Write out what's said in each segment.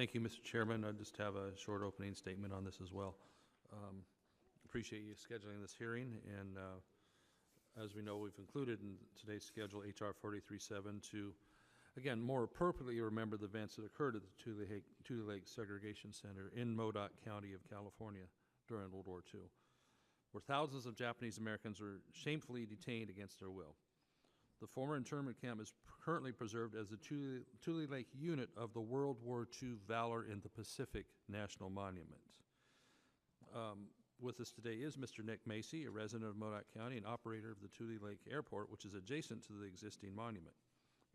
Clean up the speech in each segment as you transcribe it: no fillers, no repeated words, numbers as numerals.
Thank you, Mr. Chairman. I just have a short opening statement on this as well. Appreciate you scheduling this hearing, and as we know, we've included in today's schedule HR 437 to, again, more appropriately remember the events that occurred at the Tule Lake Segregation Center in Modoc County of California during World War II, where thousands of Japanese Americans were shamefully detained against their will. The former internment camp is currently preserved as the Tule Lake unit of the World War II Valor in the Pacific National Monument. With us today is Mr. Nick Macy, a resident of Modoc County and operator of the Tule Lake Airport, which is adjacent to the existing monument.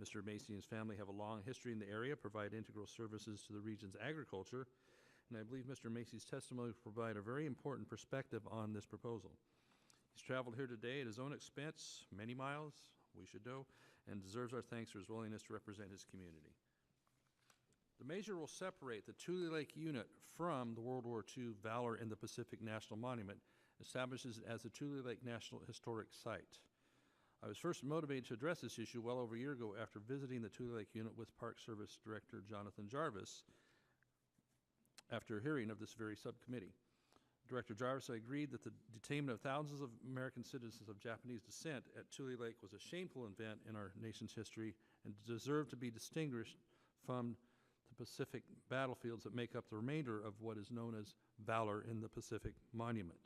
Mr. Macy and his family have a long history in the area, provide integral services to the region's agriculture, and I believe Mr. Macy's testimony will provide a very important perspective on this proposal. He's traveled here today at his own expense, many miles, we should know, and deserves our thanks for his willingness to represent his community. The measure will separate the Tule Lake unit from the World War II Valor in the Pacific National Monument, establishes it as a Tule Lake National Historic Site. I was first motivated to address this issue well over a year ago after visiting the Tule Lake unit with Park Service Director Jonathan Jarvis after hearing of this very subcommittee. Director Jarvis agreed that the detainment of thousands of American citizens of Japanese descent at Tule Lake was a shameful event in our nation's history and deserved to be distinguished from the Pacific battlefields that make up the remainder of what is known as Valor in the Pacific Monument.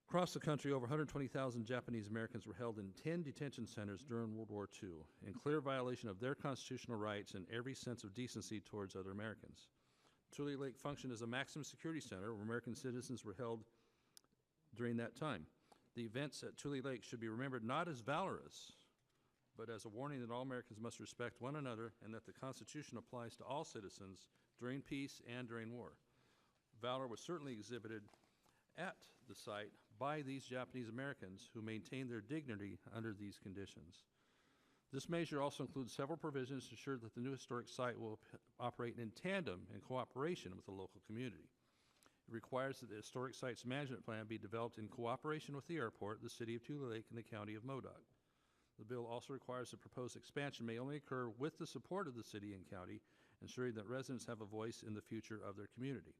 Across the country, over 120,000 Japanese Americans were held in 10 detention centers during World War II, in clear violation of their constitutional rights and every sense of decency towards other Americans. Tule Lake functioned as a maximum security center where American citizens were held during that time. The events at Tule Lake should be remembered not as valorous, but as a warning that all Americans must respect one another and that the Constitution applies to all citizens during peace and during war. Valor was certainly exhibited at the site by these Japanese Americans who maintained their dignity under these conditions. This measure also includes several provisions to ensure that the new historic site will operate in tandem and cooperation with the local community. It requires that the historic site's management plan be developed in cooperation with the airport, the city of Tule Lake, and the county of Modoc. The bill also requires the proposed expansion may only occur with the support of the city and county, ensuring that residents have a voice in the future of their community.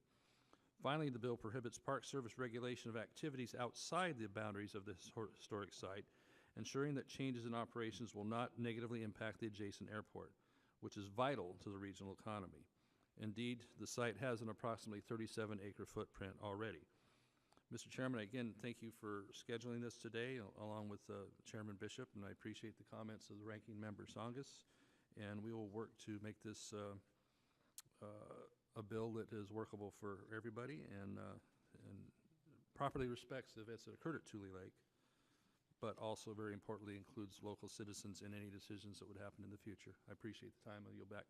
Finally, the bill prohibits Park Service regulation of activities outside the boundaries of the historic site, ensuring that changes in operations will not negatively impact the adjacent airport, which is vital to the regional economy. Indeed, the site has an approximately 37-acre footprint already. Mr. Chairman, again, thank you for scheduling this today, along with Chairman Bishop, and I appreciate the comments of the Ranking Member Songas, and we will work to make this a bill that is workable for everybody and properly respects the events that occurred at Tule Lake, but also very importantly includes local citizens in any decisions that would happen in the future. I appreciate the time. I'll yield back.